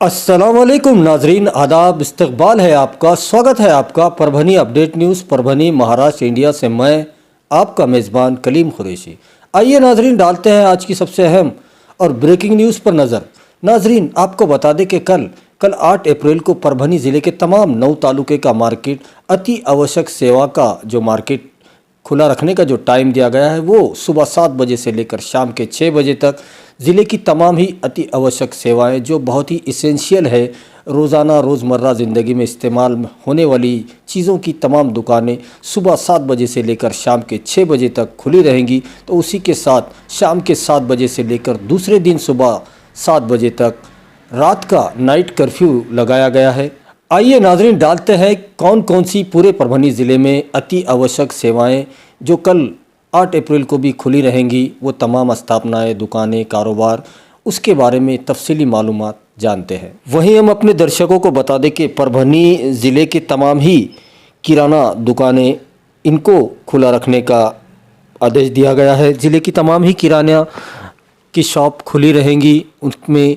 अस्सलामुअलैकुम नाजरीन, आदाब, इस्तकबाल है आपका, स्वागत है आपका Parbhani update news Parbhani Maharashtra India से। मैं आपका मेज़बान कलीम कुरैशी। आइए नाजरीन, डालते हैं आज की सबसे अहम और ब्रेकिंग न्यूज़ पर नज़र। नाजरीन, आपको बता दें कि कल 8 अप्रैल को परभनी ज़िले के तमाम 9 तालुके का मार्केट, अति आवश्यक सेवा का जो मार्केट खुला रखने का जो टाइम दिया गया है वो सुबह 7 बजे से लेकर शाम के 6 बजे तक ज़िले की तमाम ही अति आवश्यक सेवाएं जो बहुत ही इसेंशियल है, रोज़ाना रोज़मर्रा ज़िंदगी में इस्तेमाल होने वाली चीज़ों की तमाम दुकानें सुबह 7 बजे से लेकर शाम के 6 बजे तक खुली रहेंगी। तो उसी के साथ शाम के 7 बजे से लेकर दूसरे दिन सुबह 7 बजे तक रात का नाइट कर्फ्यू लगाया गया है। आइए नाजरीन, डालते हैं कौन कौन सी पूरे परभनी ज़िले में अति आवश्यक सेवाएं जो कल 8 अप्रैल को भी खुली रहेंगी, वो तमाम स्थापनाएं, दुकानें, कारोबार, उसके बारे में तफसीली मालूमात जानते हैं। वहीं हम अपने दर्शकों को बता दें कि परभनी ज़िले के तमाम ही किराना दुकानें, इनको खुला रखने का आदेश दिया गया है। ज़िले की तमाम ही किराना की शॉप खुली रहेंगी, उसमें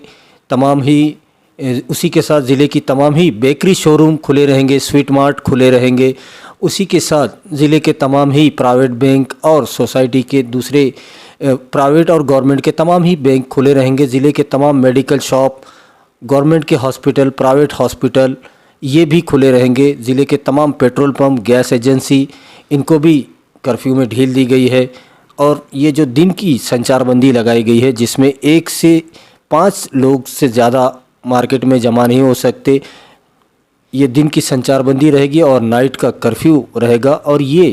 तमाम ही उसी के साथ ज़िले की तमाम ही बेकरी शोरूम खुले रहेंगे, स्वीट मार्ट खुले रहेंगे। उसी के साथ ज़िले के तमाम ही प्राइवेट बैंक और सोसाइटी के दूसरे प्राइवेट और गवर्नमेंट के तमाम ही बैंक खुले रहेंगे। ज़िले के तमाम मेडिकल शॉप, गवर्नमेंट के हॉस्पिटल, प्राइवेट हॉस्पिटल, ये भी खुले रहेंगे। ज़िले के तमाम पेट्रोल पंप, गैस एजेंसी, इनको भी कर्फ्यू में ढील दी गई है। और ये जो दिन की संचारबंदी लगाई गई है, जिसमें 1 से 5 लोग से ज़्यादा मार्केट में जमा नहीं हो सकते, ये दिन की संचारबंदी रहेगी और नाइट का कर्फ्यू रहेगा और ये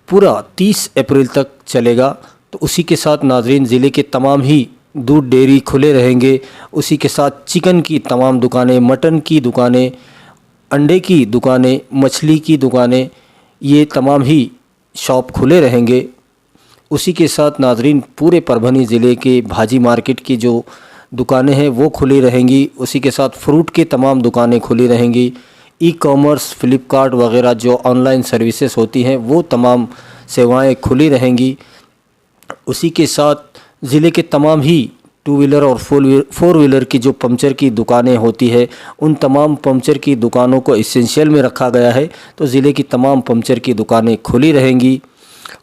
पूरा 30 अप्रैल तक चलेगा। तो उसी के साथ नाजरीन, ज़िले के तमाम ही दूध डेयरी खुले रहेंगे। उसी के साथ चिकन की तमाम दुकानें, मटन की दुकानें, अंडे की दुकानें, मछली की दुकानें, ये तमाम ही शॉप खुले रहेंगे। उसी के साथ नाजरीन, पूरे परभनी ज़िले के भाजी मार्केट की जो दुकानें हैं वो खुली रहेंगी। उसी के साथ फ्रूट की तमाम दुकानें खुली रहेंगी। ई कॉमर्स, फ्लिपकार्ट वगैरह जो ऑनलाइन सर्विसेज होती हैं वो तमाम सेवाएं खुली रहेंगी। उसी के साथ ज़िले के तमाम ही 2 व्हीलर और 4 व्हीलर की जो पंचर की दुकानें होती है, उन तमाम पंचर की दुकानों को इसेंशियल में रखा गया है। तो ज़िले की तमाम पंचर की दुकानें खुली रहेंगी।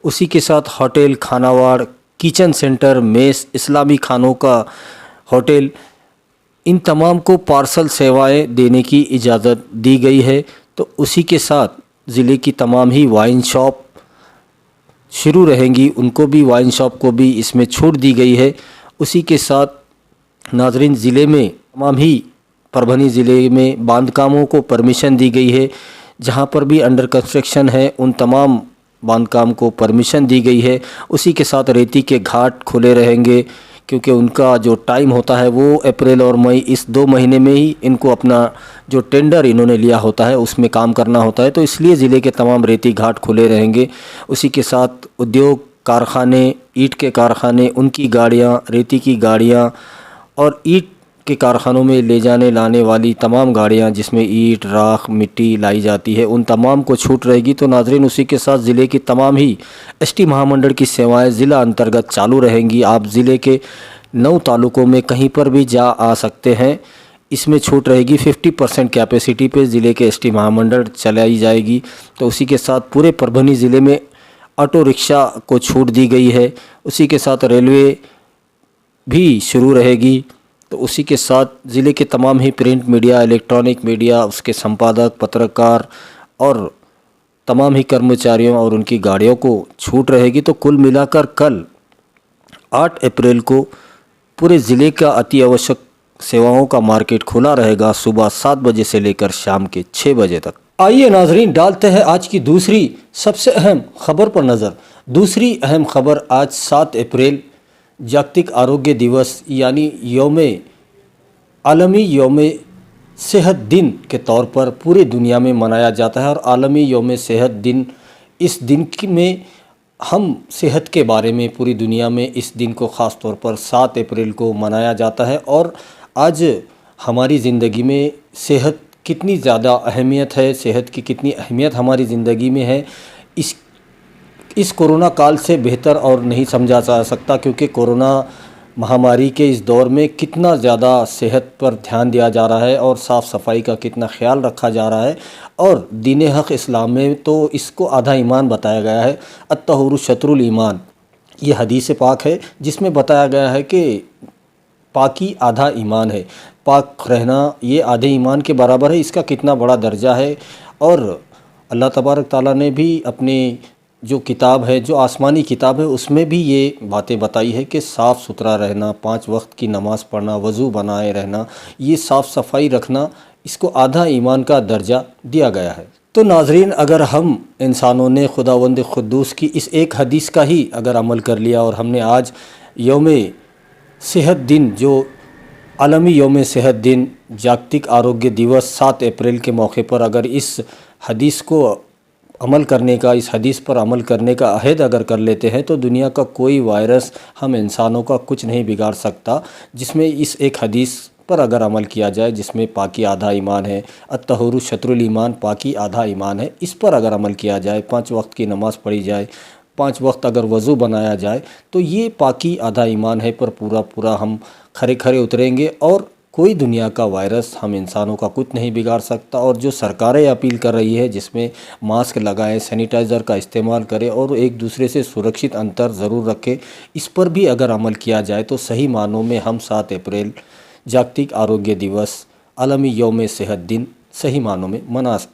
उसी के साथ होटल, खानावाड़, किचन सेंटर, मेस, इस्लामी खानों का होटल, इन तमाम को पार्सल सेवाएं देने की इजाज़त दी गई है। तो उसी के साथ ज़िले की तमाम ही वाइन शॉप शुरू रहेंगी, उनको भी, वाइन शॉप को भी इसमें छूट दी गई है। उसी के साथ नाजरीन, ज़िले में तमाम ही परभनी ज़िले में बांधकामों को परमिशन दी गई है। जहां पर भी अंडर कंस्ट्रक्शन है उन तमाम बांधकाम को परमिशन दी गई है। उसी के साथ रेती के घाट खुले रहेंगे, क्योंकि उनका जो टाइम होता है वो अप्रैल और मई, इस 2 महीने में ही इनको अपना जो टेंडर इन्होंने लिया होता है उसमें काम करना होता है। तो इसलिए ज़िले के तमाम रेती घाट खुले रहेंगे। उसी के साथ उद्योग, कारखाने, ईंट के कारखाने, उनकी गाड़ियाँ, रेती की गाड़ियाँ और ईंट के कारखानों में ले जाने लाने वाली तमाम गाड़ियां, जिसमें ईंट, राख, मिट्टी लाई जाती है, उन तमाम को छूट रहेगी। तो नाजरीन, उसी के साथ ज़िले की तमाम ही एसटी महामंडल की सेवाएं ज़िला अंतर्गत चालू रहेंगी। आप ज़िले के 9 तालुकों में कहीं पर भी जा आ सकते हैं। इसमें छूट रहेगी। 50% कैपेसिटी पे ज़िले के एसटी महामंडल चलाई जाएगी। तो उसी के साथ पूरे परभनी ज़िले में ऑटो रिक्शा को छूट दी गई है। उसी के साथ रेलवे भी शुरू रहेगी। तो उसी के साथ ज़िले के तमाम ही प्रिंट मीडिया, इलेक्ट्रॉनिक मीडिया, उसके संपादक, पत्रकार और तमाम ही कर्मचारियों और उनकी गाड़ियों को छूट रहेगी। तो कुल मिलाकर कल 8 अप्रैल को पूरे ज़िले का अति आवश्यक सेवाओं का मार्केट खुला रहेगा सुबह 7 बजे से लेकर शाम के 6 बजे तक। आइए नाजरीन, डालते हैं आज की दूसरी सबसे अहम खबर पर नज़र। दूसरी अहम खबर, आज 7 अप्रैल जागतिक आरोग्य दिवस यानी आलमी यौम सेहत दिन के तौर पर पूरी दुनिया में मनाया जाता है। और आलमी यौम सेहत दिन, इस दिन में हम सेहत के बारे में पूरी दुनिया में इस दिन को ख़ास तौर पर 7 अप्रैल को मनाया जाता है। और आज हमारी ज़िंदगी में सेहत कितनी ज़्यादा अहमियत है, सेहत की कितनी अहमियत हमारी ज़िंदगी में है, इस कोरोना काल से बेहतर और नहीं समझा जा सकता। क्योंकि कोरोना महामारी के इस दौर में कितना ज़्यादा सेहत पर ध्यान दिया जा रहा है और साफ़ सफाई का कितना ख्याल रखा जा रहा है। और दीन हक़ इस्लाम में तो इसको आधा ईमान बताया गया है। अत्तहुरु शत्रुल ईमान, ये हदीस पाक है जिसमें बताया गया है कि पाकी आधा ईमान है। पाक रहना ये आधे ईमान के बराबर है। इसका कितना बड़ा दर्जा है। और अल्लाह तबारक ताला ने भी अपनी जो किताब है, जो आसमानी किताब है, उसमें भी ये बातें बताई है कि साफ़ सुथरा रहना, 5 वक्त की नमाज़ पढ़ना, वज़ू बनाए रहना, ये साफ़ सफाई रखना, इसको आधा ईमान का दर्जा दिया गया है। तो नाज़रीन, अगर हम इंसानों ने खुदावंद खुद्दूस की इस एक हदीस का ही अगर अमल कर लिया और हमने आज यौम सेहत दिन, जो आलमी यौम सेहत दिन, जागतिक आरोग्य दिवस 7 अप्रैल के मौके पर अगर इस हदीस को अमल करने का, इस हदीस पर अमल करने का अहद अगर कर लेते हैं तो दुनिया का कोई वायरस हम इंसानों का कुछ नहीं बिगाड़ सकता। जिसमें इस एक हदीस पर अगर अमल किया जाए, जिसमें पाकी आधा ईमान है, अत्तहुरु शत्रुल ईमान, पाकी आधा ईमान है, इस पर अगर अमल किया जाए, 5 वक्त की नमाज़ पढ़ी जाए, 5 वक्त अगर वज़ू बनाया जाए, तो ये पाकी आधा ईमान है पर पूरा पूरा हम खरे खरे उतरेंगे और कोई दुनिया का वायरस हम इंसानों का कुछ नहीं बिगाड़ सकता। और जो सरकारें अपील कर रही है, जिसमें मास्क लगाएं, सैनिटाइज़र का इस्तेमाल करें और एक दूसरे से सुरक्षित अंतर ज़रूर रखें, इस पर भी अगर अमल किया जाए तो सही मानों में हम 7 अप्रैल जागतिक आरोग्य दिवस, आलमी यौम सेहत दिन सही मानों में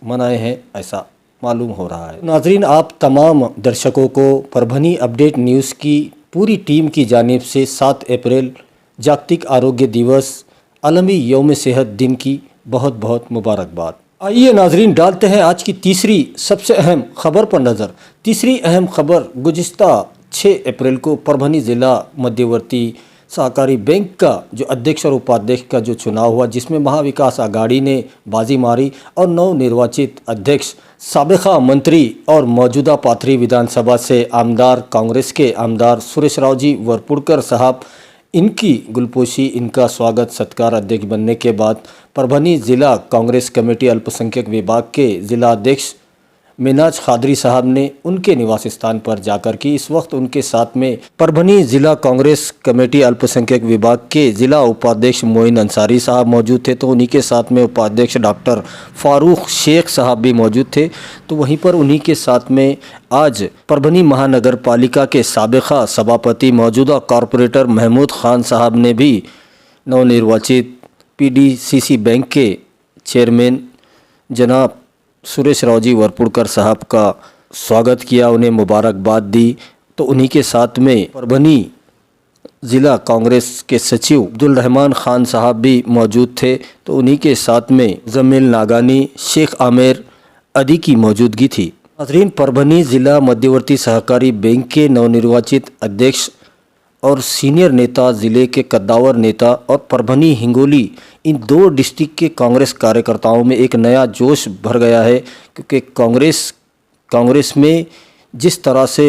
मनाए हैं, ऐसा मालूम हो रहा है। नाज़रीन, आप तमाम दर्शकों को परभनी अपडेट न्यूज़ की पूरी टीम की जानिब से 7 अप्रैल जागतिक आरोग्य दिवस, आलमी यौम सेहत दिन की बहुत बहुत मुबारकबाद। आइए नाज़रीन, डालते हैं आज की तीसरी सबसे अहम खबर पर नज़र। तीसरी अहम खबर गुज़िश्ता 6 अप्रैल को परभनी ज़िला मध्यवर्ती सहकारी बैंक का जो अध्यक्ष और उपाध्यक्ष का जो चुनाव हुआ, जिसमें महाविकास आघाड़ी ने बाजी मारी और नवनिर्वाचित अध्यक्ष, साबिक़ा मंत्री और मौजूदा पाथरी विधानसभा से आमदार, कांग्रेस के आमदार सुरेश राव जी वरपुड़कर साहब, इनकी गुलपोशी, इनका स्वागत सत्कार अध्यक्ष बनने के बाद परभनी ज़िला कांग्रेस कमेटी अल्पसंख्यक विभाग के ज़िला अध्यक्ष मिनाज खादरी साहब ने उनके निवास स्थान पर जाकर की। इस वक्त उनके साथ में परभनी ज़िला कांग्रेस कमेटी अल्पसंख्यक विभाग के ज़िला उपाध्यक्ष मोइन अंसारी साहब मौजूद थे। तो उन्हीं के साथ में उपाध्यक्ष डॉक्टर फारूक शेख साहब भी मौजूद थे। तो वहीं पर उन्हीं के साथ में आज परभनी महानगर पालिका के साबिक़ा सभापति, मौजूदा कॉरपोरेटर महमूद खान साहब ने भी नवनिर्वाचित PDCC बैंक के चेयरमैन जनाब सुरेश राव जी वरपुड़कर साहब का स्वागत किया, उन्हें मुबारकबाद दी। तो उन्हीं के साथ में परभनी ज़िला कांग्रेस के सचिव अब्दुल रहमान खान साहब भी मौजूद थे। तो उन्हीं के साथ में जमील नागानी, शेख आमिर अदी की मौजूदगी थी। नाज़रीन, परभनी ज़िला मध्यवर्ती सहकारी बैंक के नवनिर्वाचित अध्यक्ष और सीनियर नेता, ज़िले के कद्दावर नेता और परभनी, हिंगोली, इन 2 डिस्ट्रिक्ट के कांग्रेस कार्यकर्ताओं में एक नया जोश भर गया है। क्योंकि कांग्रेस में जिस तरह से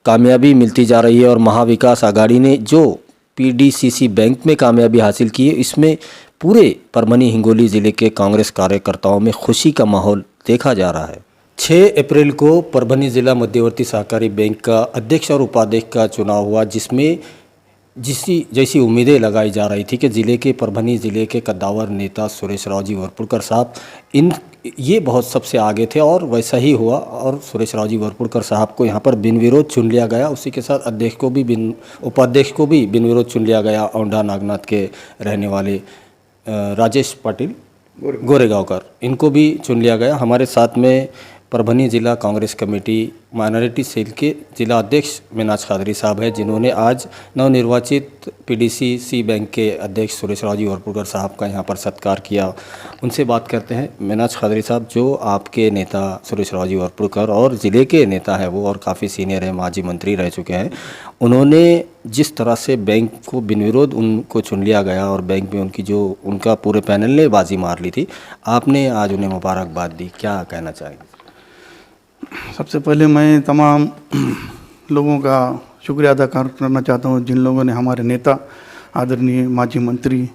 कामयाबी मिलती जा रही है और महाविकास आघाड़ी ने जो PDCC बैंक में कामयाबी हासिल की है, इसमें पूरे परभनी, हिंगोली ज़िले के कांग्रेस कार्यकर्ताओं में खुशी का माहौल देखा जा रहा है। 6 अप्रैल को परभनी ज़िला मध्यवर्ती सहकारी बैंक का अध्यक्ष और उपाध्यक्ष का चुनाव हुआ, जिसमें जैसी उम्मीदें लगाई जा रही थी कि परभनी ज़िले के कद्दावर नेता सुरेश राव जी वरपुड़कर साहब ये बहुत सबसे आगे थे और वैसा ही हुआ। और सुरेश राव जी वरपुड़कर साहब को यहाँ पर बिन विरोध चुन लिया गया। उसी के साथ उपाध्यक्ष को भी बिन विरोध चुन लिया गया। औंढा नागनाथ के रहने वाले राजेश पाटिल गोरेगांवकर, इनको भी चुन लिया गया। हमारे साथ में परभनी ज़िला कांग्रेस कमेटी माइनॉरिटी सेल के ज़िला अध्यक्ष मिनाज खादरी साहब हैं, जिन्होंने आज नवनिर्वाचित PDCC बैंक के अध्यक्ष सुरेश राव जी वरपुड़कर साहब का यहाँ पर सत्कार किया। उनसे बात करते हैं। मिनाज खादरी साहब, जो आपके नेता सुरेश राव जी वरपुड़कर और ज़िले के नेता है वो, और काफ़ी सीनियर है, माजी मंत्री रह चुके हैं, उन्होंने जिस तरह से बैंक को बिन विरोध उनको चुन लिया गया और बैंक में उनका पूरे पैनल ने बाजी मार ली थी, आपने आज उन्हें मुबारकबाद दी, क्या कहना चाहेंगे? सबसे पहले मैं तमाम लोगों का शुक्रिया अदा करना चाहता हूँ, जिन लोगों ने हमारे नेता आदरणीय माजी मंत्री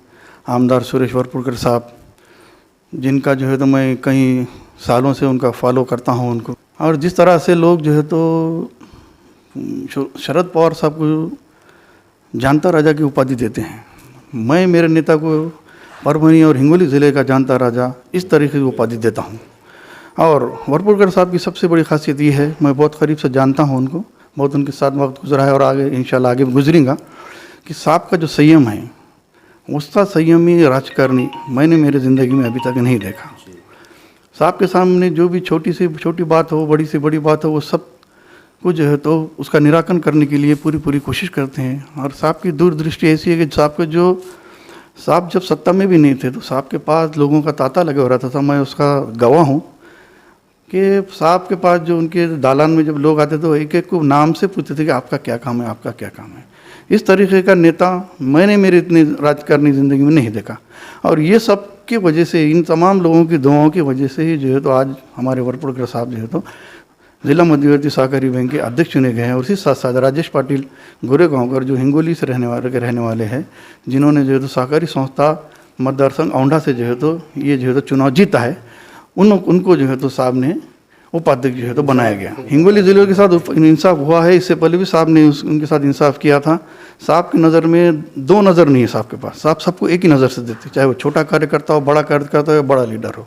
आमदार सुरेश वरपुड़कर साहब, जिनका जो है तो मैं कई सालों से उनका फॉलो करता हूँ उनको, और जिस तरह से लोग जो है तो शरद पवार साहब को जानता राजा की उपाधि देते हैं। मैं मेरे नेता को परभनी और हिंगोली ज़िले का जानता राजा इस तरीके की उपाधि देता हूँ। और वरपुड़कर साहब की सबसे बड़ी खासियत ये है, मैं बहुत करीब से जानता हूँ उनको, बहुत उनके साथ वक्त गुजरा है और आगे इंशाल्लाह आगे भी गुजरेंगा, कि साहब का जो संयम है, उसका संयमी राजकारणी मैंने मेरे ज़िंदगी में अभी तक नहीं देखा। साहब के सामने जो भी छोटी से छोटी बात हो, बड़ी से बड़ी बात हो, वो सब कुछ जो है तो उसका निराकरण करने के लिए पूरी कोशिश करते हैं। और साहब की दूरदृष्टि ऐसी है कि साहब जब सत्ता में भी नहीं थे तो साहब के पास लोगों का तांता लगा हो रहा था। मैं उसका गवाह हूँ कि साहब के पास जो उनके दालान में जब लोग आते तो एक एक को नाम से पूछते थे कि आपका क्या काम है, आपका क्या काम है। इस तरीके का नेता मैंने मेरी इतनी राजकारणी ज़िंदगी में नहीं देखा। और ये सब की वजह से, इन तमाम लोगों की दुआओं की वजह से ही जो है तो आज हमारे वरपुड़कर साहब जो है तो जिला मध्यवर्ती सहकारी बैंक के अध्यक्ष चुने गए हैं। और इसी साथ साथ राजेश पाटिल गोरेगांवकर जो हिंगोली से रहने वाले हैं, जिन्होंने जो है तो सहकारी संस्था मतदार संघ औंढा से जो है तो ये जो है तो चुनाव जीता है, उनको जो है तो साहब ने उपाध्यक्ष जो है तो बनाया गया। हिंगोली जिले के साथ इंसाफ हुआ है, इससे पहले भी साहब ने उनके साथ इंसाफ किया था। साहब की नज़र में दो नज़र नहीं है साहब के पास, साहब सबको एक ही नज़र से देते, चाहे वो छोटा कार्यकर्ता हो, बड़ा कार्यकर्ता हो या बड़ा लीडर हो।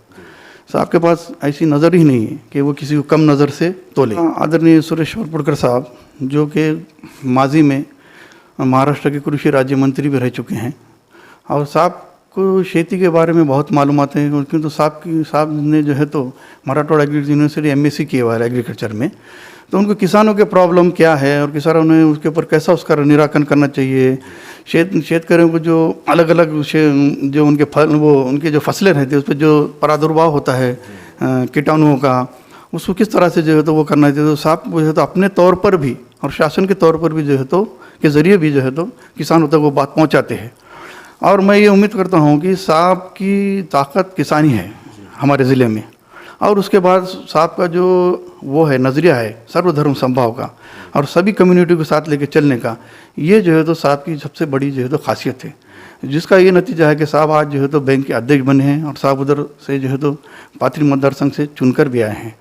साहब के पास ऐसी नज़र ही नहीं है कि वो किसी को कम नज़र से तोले। आदरणीय सुरेश वरपुड़कर साहब जो कि माजी में महाराष्ट्र के कृषि राज्य मंत्री भी रह चुके हैं, और साहब को खेती के बारे में बहुत मालूमात हैं, क्योंकि तो साहब ने जो है तो मराठवाड़ा एग्रीकल्चर यूनिवर्सिटी MSc किए हुआ है एग्रीकल्चर में। तो उनको किसानों के प्रॉब्लम क्या है और किसानों ने उसके ऊपर कैसा उसका निराकरण करना चाहिए, शेतकरियों को जो अलग अलग जो उनके उनके जो फसलें रहती है उस पर जो प्रादुर्भाव होता है कीटाणुओं का, उसको किस तरह से जो है तो वो करना चाहिए। तो साहब जो है तो अपने तौर पर भी और शासन के तौर पर भी जो है तो के ज़रिए भी जो है तो किसानों तक वो बात पहुँचाते हैं। और मैं ये उम्मीद करता हूँ कि साहब की ताकत किसानी है हमारे ज़िले में, और उसके बाद साहब का जो वो है नज़रिया है सर्वधर्म संभाव का और सभी कम्युनिटी को साथ लेके चलने का, ये जो है तो साहब की सबसे बड़ी जो है तो खासियत है, जिसका ये नतीजा है कि साहब आज जो है तो बैंक के अध्यक्ष बने हैं और साहब उधर से जो है तो पात्री मतदार संघ से चुनकर भी आए हैं।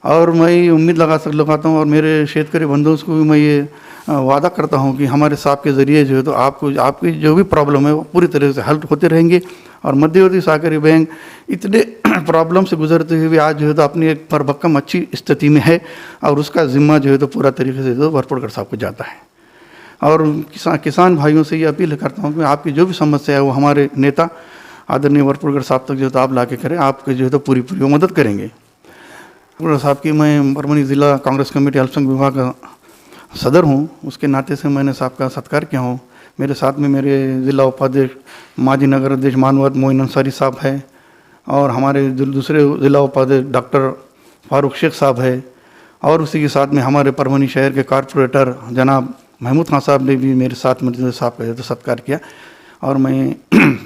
और मैं ये उम्मीद लगाता हूँ और मेरे शेतकरी बंधुओं को भी मैं ये वादा करता हूँ कि हमारे साहब के ज़रिए जो है तो आपकी जो भी प्रॉब्लम है वो पूरी तरह से हल होते रहेंगे। और मध्यवर्ती सहकारी बैंक इतने प्रॉब्लम से गुजरते हुए आज जो है तो अपनी एक परभक्कम अच्छी स्थिति में है, और उसका जिम्मा जो है तो पूरा तरीके से जो वरपुड़कर साहब को जाता है। और किसान भाइयों से ये अपील करता हूँ कि आपकी जो भी समस्या है वो हमारे नेता आदरणीय वरपुड़कर साहब तक जो है तो आप ला के करें, आपके जो है तो पूरी वो मदद करेंगे। वरपुड़कर साहब की मैं परभनी ज़िला कांग्रेस कमेटी अल्पसंख्यक विभाग का सदर हूँ, उसके नाते से मैंने साहब का सत्कार किया हूँ। मेरे साथ में मेरे ज़िला उपाध्यक्ष माजी नगर अध्यक्ष मानवत मोइन अंसारी साहब है, और हमारे दूसरे ज़िला उपाध्यक्ष डॉक्टर फारूक शेख साहब है, और उसी के साथ में हमारे परभनी शहर के कारपोरेटर जनाब महमूद खान साहब ने भी मेरे साथ में साहब का तो सत्कार किया। और मैं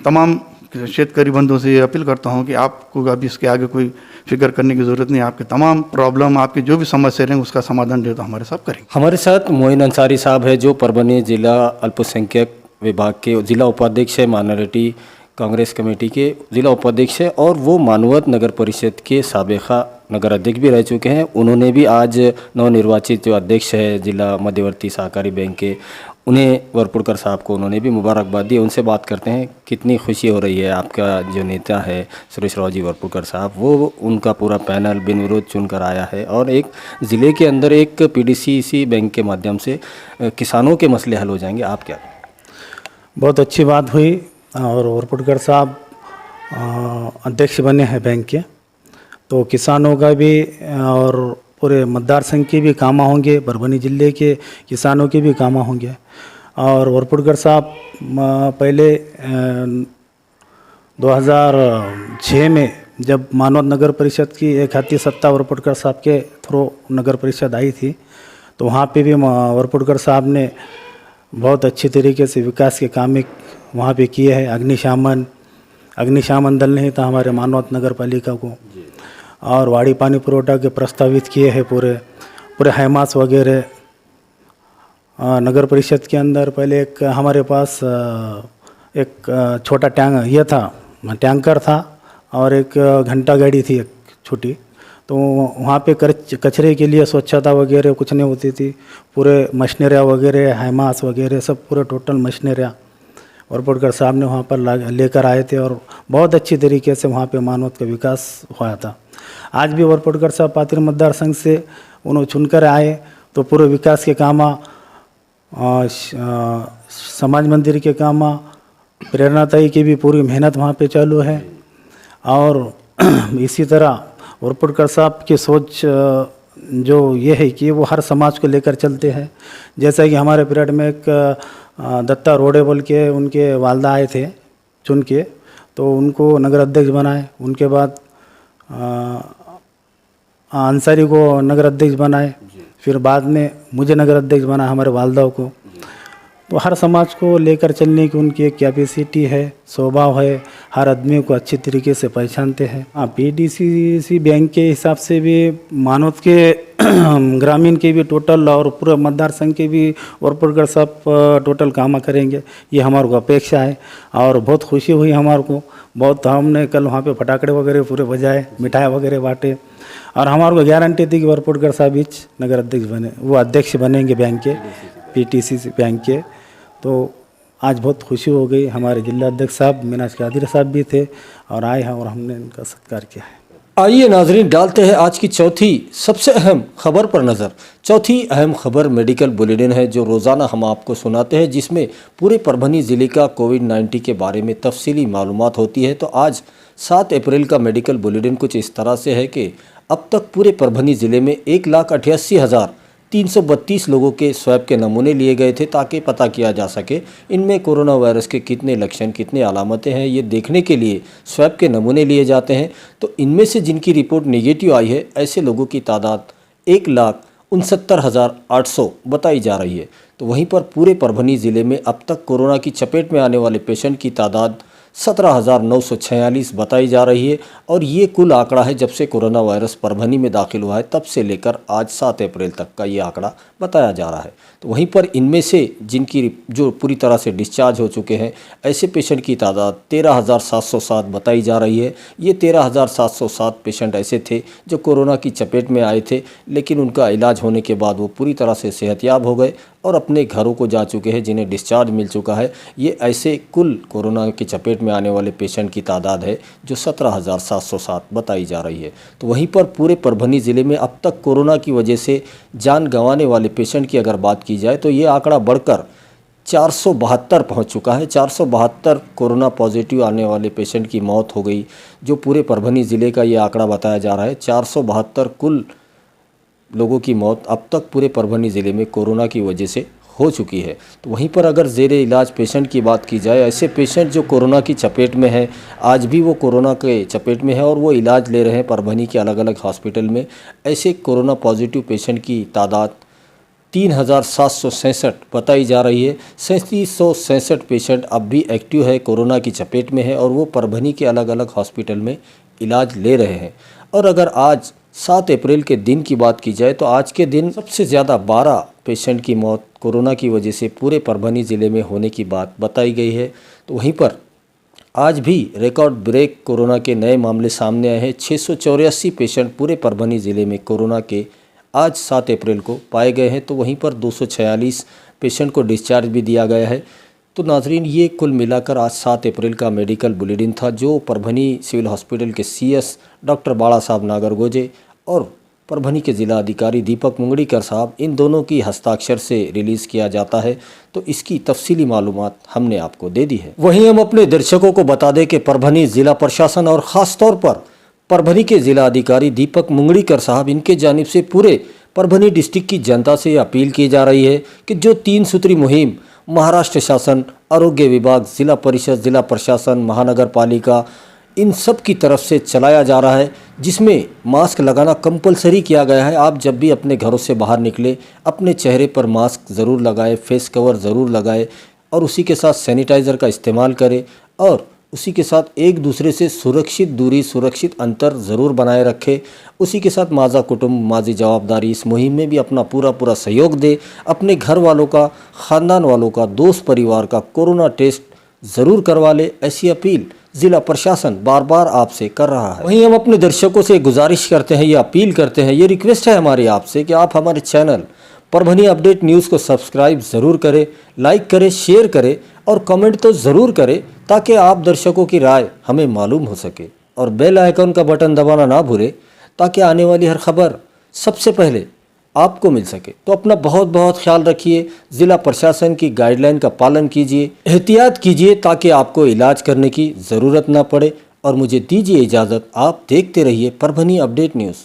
तमाम शेतकरी बंधुओं से ये अपील करता हूँ कि आपको अभी इसके आगे कोई फिक्र करने की ज़रूरत नहीं, आपके तमाम प्रॉब्लम, आपकी जो भी समस्या रहेंगे उसका समाधान जो है तो हमारे साथ करेंगे। हमारे साथ मोइन अंसारी साहब है जो परभनी जिला अल्पसंख्यक विभाग के जिला उपाध्यक्ष है, माइनॉरिटी कांग्रेस कमेटी के जिला उपाध्यक्ष है, और वो मानवत नगर परिषद के साबिका नगर अध्यक्ष भी रह चुके हैं। उन्होंने भी आज नवनिर्वाचित जो अध्यक्ष है जिला मध्यवर्ती सहकारी बैंक के, उन्हें वरपुड़कर साहब को उन्होंने भी मुबारकबाद दी। उनसे बात करते हैं कितनी खुशी हो रही है। आपका जो नेता है सुरेश राव जी वरपुड़कर साहब, वो उनका पूरा पैनल बिन विरोध चुनकर आया है, और एक ज़िले के अंदर एक PDCC बैंक के माध्यम से किसानों के मसले हल हो जाएंगे। आप क्या? बहुत अच्छी बात हुई, और वरपुड़कर साहब अध्यक्ष बने हैं बैंक के, तो किसानों का भी और पूरे मतदार संघ के भी काम होंगे, परभनी जिले के किसानों के भी काम होंगे। और वरपुड़कर साहब पहले 2006 में जब मानवत नगर परिषद की एक हाथी सत्ता वरपुड़कर साहब के थ्रू नगर परिषद आई थी, तो वहाँ पे भी वरपुड़कर साहब ने बहुत अच्छी तरीके से विकास के काम वहाँ पे किए हैं। अग्निशामन दल नहीं था हमारे मानवत नगर पालिका को, और वाड़ी पानी पुरोठा के प्रस्तावित किए हैं पूरे हैमास वगैरह। नगर परिषद के अंदर पहले एक हमारे पास एक छोटा टैंकर था, और एक घंटा गाड़ी थी एक छोटी, तो वहाँ पे कचरे के लिए स्वच्छता वगैरह कुछ नहीं होती थी। पूरे मशीनरियाँ वगैरह, हैमास वगैरह सब पूरे टोटल मशीनरियाँ वरपुड़कर साहब ने वहाँ पर लेकर आए थे और बहुत अच्छी तरीके से वहाँ पे मानवत का विकास हुआ था। आज भी वरपुड़कर साहब पात्र मतदार संघ से उन्होंने चुनकर आए तो पूरे विकास के काम, समाज मंदिर के काम, प्रेरणाताई की भी पूरी मेहनत वहाँ पे चालू है। और इसी तरह वरपुड़कर साहब की सोच जो ये है कि वो हर समाज को लेकर चलते हैं। जैसा कि हमारे पीरियड में एक दत्ता रोडे बोल के उनके वालदा आए थे चुन के, तो उनको नगर अध्यक्ष बनाए। उनके बाद अंसारी को नगर अध्यक्ष बनाए, फिर बाद में मुझे नगर अध्यक्ष बना हमारे वालदा को। तो हर समाज को लेकर चलने की उनकी एक कैपेसिटी है, स्वभाव है, हर आदमी को अच्छी तरीके से पहचानते हैं। हाँ, पीडीसीसी बैंक के हिसाब से भी मानवत के ग्रामीण के भी टोटल और पूरे मतदार संघ के भी वरपुड़कर साहब टोटल काम करेंगे, ये हमारे को अपेक्षा है। और बहुत खुशी हुई हमारे को, बहुत हमने कल वहाँ पे फटाकड़े वगैरह पूरे बजाए, मिठाई वगैरह बांटे और हमारे को गारंटी थी कि वरपुड़कर साहब बीच नगर अध्यक्ष बने, वो अध्यक्ष बनेंगे बैंक के, पीटीसीसी बैंक के। तो आज बहुत खुशी हो गई। हमारे जिला अध्यक्ष साहब मीनाज कादिर साहब भी थे और आए हैं और हमने इनका सत्कार किया है। आइए नाजरीन, डालते हैं आज की चौथी सबसे अहम खबर पर नज़र। चौथी अहम खबर मेडिकल बुलेटिन है जो रोज़ाना हम आपको सुनाते हैं, जिसमें पूरे परभनी ज़िले का कोविड-19 के बारे में तफसीली मालूमात होती है। तो आज 7 अप्रैल का मेडिकल बुलेटिन कुछ इस तरह से है कि अब तक पूरे परभनी ज़िले में 1,88,332 लोगों के स्वैब के नमूने लिए गए थे ताकि पता किया जा सके इनमें कोरोना वायरस के कितने लक्षण, कितने अलामतें हैं, ये देखने के लिए स्वैब के नमूने लिए जाते हैं। तो इनमें से जिनकी रिपोर्ट नेगेटिव आई है, ऐसे लोगों की तादाद 1,69,800 बताई जा रही है। तो वहीं पर पूरे परभनी ज़िले में अब तक कोरोना की चपेट में आने वाले पेशेंट की तादाद 17,946 बताई जा रही है और ये कुल आंकड़ा है जब से कोरोना वायरस परभनी में दाखिल हुआ है तब से लेकर आज 7 अप्रैल तक का ये आंकड़ा बताया जा रहा है। तो वहीं पर इनमें से जिनकी जो पूरी तरह से डिस्चार्ज हो चुके हैं, ऐसे पेशेंट की तादाद 13,707 बताई जा रही है। ये 13,707 पेशेंट ऐसे थे जो कोरोना की चपेट में आए थे, लेकिन उनका इलाज होने के बाद वो पूरी तरह से सेहतयाब हो गए और अपने घरों को जा चुके हैं, जिन्हें डिस्चार्ज मिल चुका है। ये ऐसे कुल कोरोना की चपेट में आने वाले पेशेंट की तादाद है जो 17,707 बताई जा रही है। तो वहीं पर पूरे परभनी ज़िले में अब तक कोरोना की वजह से जान गंवाने वाले पेशेंट की अगर बात की जाए तो ये आंकड़ा बढ़कर 472 पहुंच चुका है। 472 कोरोना पॉजिटिव आने वाले पेशेंट की मौत हो गई, जो पूरे परभनी ज़िले का ये आंकड़ा बताया जा रहा है। 472 कुल लोगों की मौत अब तक पूरे परभनी ज़िले में कोरोना की वजह से हो चुकी है। तो वहीं पर अगर ज़ेरे इलाज पेशेंट की बात की जाए, ऐसे पेशेंट जो कोरोना की चपेट में है, आज भी वो कोरोना के चपेट में है और वो इलाज ले रहे हैं परभनी के अलग अलग हॉस्पिटल में, ऐसे कोरोना पॉजिटिव पेशेंट की तादाद 3,767 बताई जा रही है। 3767 पेशेंट अब भी एक्टिव है, कोरोना की चपेट में है और वो परभनी के अलग अलग हॉस्पिटल में इलाज ले रहे हैं। और अगर आज 7 अप्रैल के दिन की बात की जाए तो आज के दिन सबसे ज़्यादा 12 पेशेंट की मौत कोरोना की वजह से पूरे परभनी ज़िले में होने की बात बताई गई है। तो वहीं पर आज भी रिकॉर्ड ब्रेक कोरोना के नए मामले सामने आए हैं। 684 पेशेंट पूरे परभनी ज़िले में कोरोना के आज 7 अप्रैल को पाए गए हैं। तो वहीं पर 246 पेशेंट को डिस्चार्ज भी दिया गया है। तो नाजरीन, ये कुल मिलाकर आज 7 अप्रैल का मेडिकल बुलेटिन था जो परभनी सिविल हॉस्पिटल के सीएस डॉक्टर बाला साहब नागरगोजे और परभनी के ज़िला अधिकारी दीपक मुंगड़ीकर साहब, इन दोनों की हस्ताक्षर से रिलीज़ किया जाता है। तो इसकी तफसीली मालूमात हमने आपको दे दी है। वहीं हम अपने दर्शकों को बता दें कि परभनी ज़िला प्रशासन और ख़ास तौर पर परभनी के ज़िला अधिकारी दीपक मुंगड़ीकर साहब, इनके जानिब से पूरे परभनी डिस्ट्रिक्ट की जनता से अपील की जा रही है कि जो 3 सूत्री मुहिम महाराष्ट्र शासन, आरोग्य विभाग, ज़िला परिषद, ज़िला प्रशासन, महानगर पालिका, इन सब की तरफ से चलाया जा रहा है, जिसमें मास्क लगाना कंपलसरी किया गया है। आप जब भी अपने घरों से बाहर निकले अपने चेहरे पर मास्क ज़रूर लगाएं, फेस कवर ज़रूर लगाएं और उसी के साथ सैनिटाइज़र का इस्तेमाल करें और उसी के साथ एक दूसरे से सुरक्षित दूरी, सुरक्षित अंतर ज़रूर बनाए रखें। उसी के साथ माज़ा कुटुंब माज़ी जवाबदारी इस मुहिम में भी अपना पूरा सहयोग दे। अपने घर वालों का, ख़ानदान वालों का, दोस्त परिवार का कोरोना टेस्ट ज़रूर करवा ले, ऐसी अपील ज़िला प्रशासन बार बार आपसे कर रहा है। वहीं हम अपने दर्शकों से गुजारिश करते हैं, ये अपील करते हैं, ये रिक्वेस्ट है हमारी आपसे कि आप हमारे चैनल परभनी अपडेट न्यूज़ को सब्सक्राइब ज़रूर करें, लाइक करें, शेयर करें और कमेंट तो ज़रूर करें, ताकि आप दर्शकों की राय हमें मालूम हो सके। और बेल आइकन का बटन दबाना ना भूलें, ताकि आने वाली हर खबर सबसे पहले आपको मिल सके। तो अपना बहुत बहुत ख्याल रखिए, ज़िला प्रशासन की गाइडलाइन का पालन कीजिए, एहतियात कीजिए, ताकि आपको इलाज करने की ज़रूरत ना पड़े। और मुझे दीजिए इजाज़त, आप देखते रहिए परभनी अपडेट न्यूज़।